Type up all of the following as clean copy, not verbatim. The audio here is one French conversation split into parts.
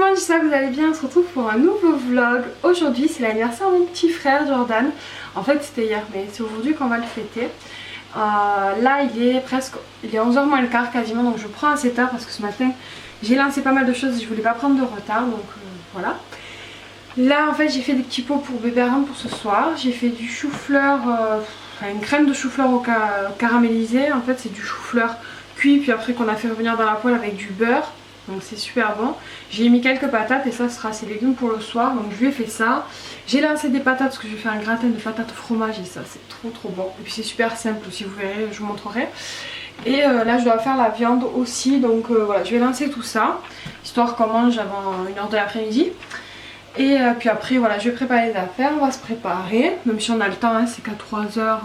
monde, j'espère que vous allez bien. On se retrouve pour un nouveau vlog. Aujourd'hui c'est l'anniversaire de mon petit frère Jordan. En fait c'était hier mais c'est aujourd'hui qu'on va le fêter. Là il est 11h moins le quart quasiment, donc je prends à 7h parce que ce matin j'ai lancé pas mal de choses et je voulais pas prendre de retard, donc voilà. Là en fait j'ai fait des petits pots pour bébé Aram pour ce soir. J'ai fait du chou-fleur, une crème de chou-fleur au caramélisé. En fait c'est du chou-fleur cuit puis après qu'on a fait revenir dans la poêle avec du beurre. Donc c'est super bon. J'ai mis quelques patates et ça sera ses légumes pour le soir. Donc je lui ai fait ça. J'ai lancé des patates parce que je vais faire un gratin de patates au fromage et ça c'est trop bon. Et puis c'est super simple aussi, vous verrez, je vous montrerai. Et là je dois faire la viande aussi. Donc voilà, je vais lancer tout ça. Histoire qu'on mange avant 1h de l'après-midi. Et puis après voilà, je vais préparer les affaires. On va se préparer. Même si on a le temps, hein, c'est qu'à 3h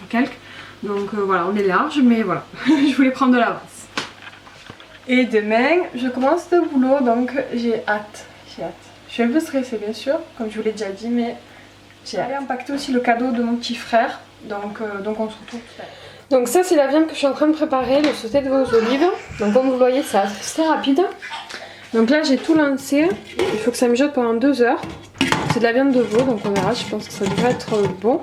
quelques. Donc voilà, on est large mais voilà. Je voulais prendre de l'avance. Et demain, je commence le boulot, donc j'ai hâte. Je suis un peu stressée bien sûr, comme je vous l'ai déjà dit, mais j'ai hâte. J'ai empaqueté aussi le cadeau de mon petit frère, donc on se retrouve tout à l'heure. Donc ça c'est la viande que je suis en train de préparer, le sauté de vos olives. Donc comme vous voyez, c'est assez rapide. Donc là j'ai tout lancé, il faut que ça mijote pendant 2 heures. C'est de la viande de veau, donc on verra, je pense que ça devrait être bon.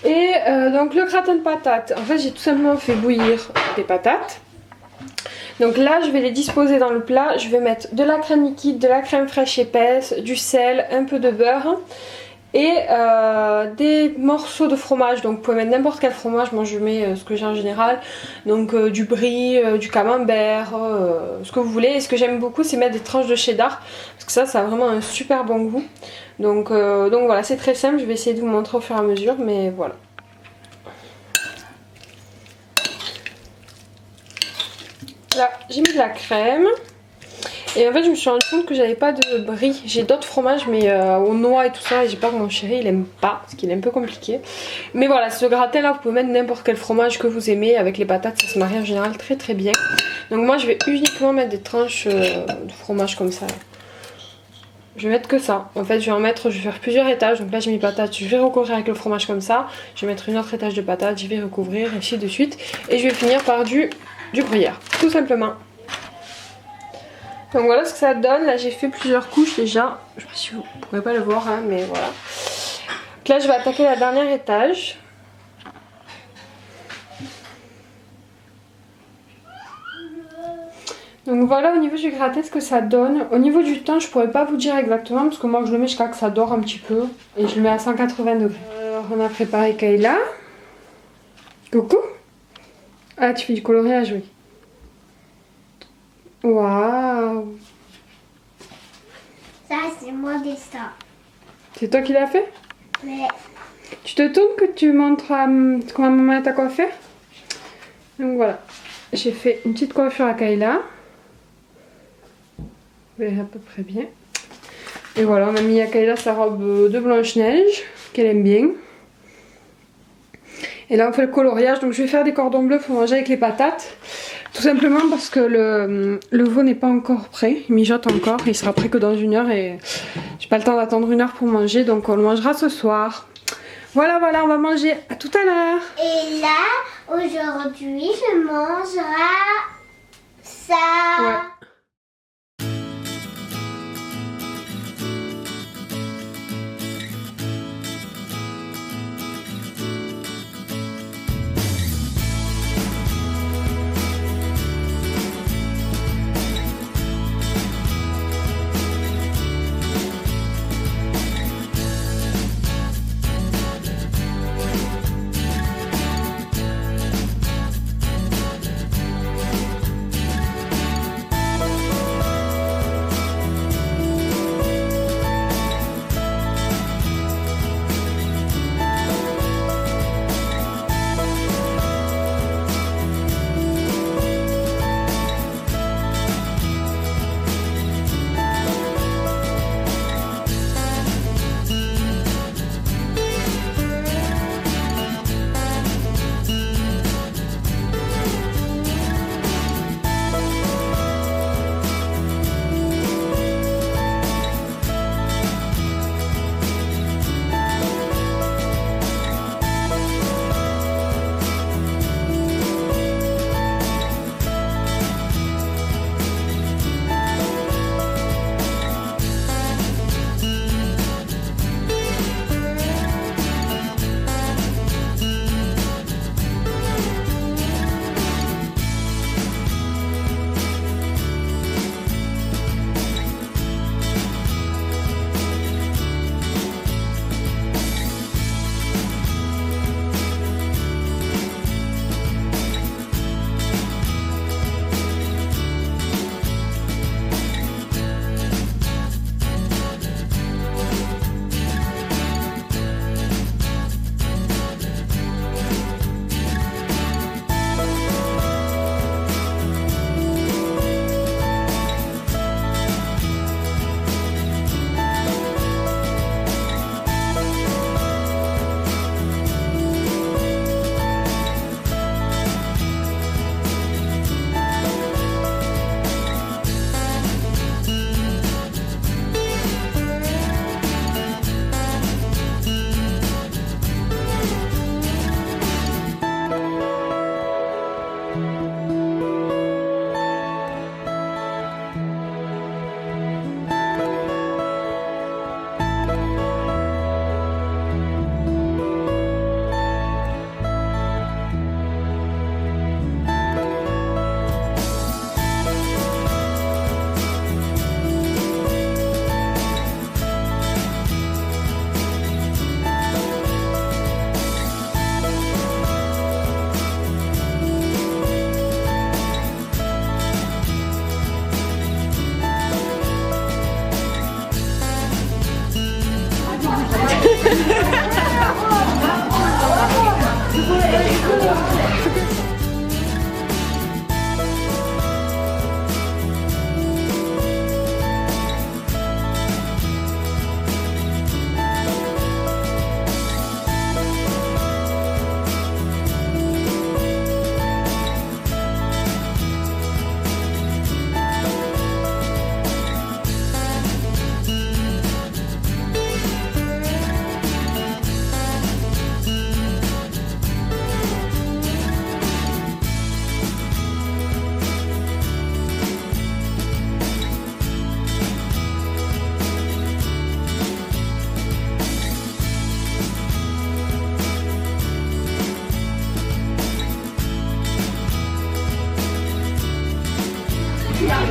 Et donc le gratin de patates, en fait j'ai tout simplement fait bouillir des patates. Donc là je vais les disposer dans le plat, je vais mettre de la crème liquide, de la crème fraîche épaisse, du sel, un peu de beurre et des morceaux de fromage. Donc vous pouvez mettre n'importe quel fromage, moi je mets ce que j'ai en général, donc du brie, du camembert, ce que vous voulez. Et ce que j'aime beaucoup c'est mettre des tranches de cheddar, parce que ça a vraiment un super bon goût. Donc voilà, c'est très simple, je vais essayer de vous montrer au fur et à mesure, mais voilà. Là j'ai mis de la crème et en fait je me suis rendu compte que j'avais pas de brie. J'ai d'autres fromages mais aux noix et tout ça, et j'ai peur que mon chéri il aime pas parce qu'il est un peu compliqué. Mais voilà, ce gratin là vous pouvez mettre n'importe quel fromage que vous aimez, avec les patates ça se marie en général très bien. Donc moi je vais uniquement mettre des tranches de fromage comme ça. Je vais mettre que ça. En fait je vais faire plusieurs étages. Donc là j'ai mis patates, je vais recouvrir avec le fromage comme ça. Je vais mettre une autre étage de patates, je vais recouvrir et ainsi de suite. Et je vais finir par du gruyère, tout simplement. Donc voilà ce que ça donne. Là j'ai fait plusieurs couches déjà. Je sais pas si vous pourrez pas le voir hein, mais voilà. Donc là je vais attaquer la dernière étage. Donc voilà au niveau du gratin ce que ça donne. Au niveau du temps je pourrais pas vous dire exactement parce que moi je le mets jusqu'à que ça dort un petit peu. Et je le mets à 180 degrés. Alors on a préparé Kayla. Coucou. Ah tu fais du coloriage, oui. Waouh. Ça c'est mon dessin. C'est toi qui l'as fait? Mais tu te tournes que tu montres comment maman t'a coiffé. Donc voilà. J'ai fait une petite coiffure à Kayla. Vous verrez à peu près bien. Et voilà, on a mis à Kayla sa robe de Blanche-Neige qu'elle aime bien. Et là on fait le coloriage, donc je vais faire des cordons bleus pour manger avec les patates. Tout simplement parce que le veau n'est pas encore prêt, il mijote encore, il sera prêt que dans 1 heure et j'ai pas le temps d'attendre 1 heure pour manger, donc on le mangera ce soir. Voilà, on va manger, à tout à l'heure. Et là, aujourd'hui, je mangerai ça. Ouais.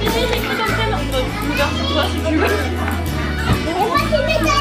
J'ai écrit ton prénom. Tu regardes sur toi si tu veux. C'est moi qui mets ta...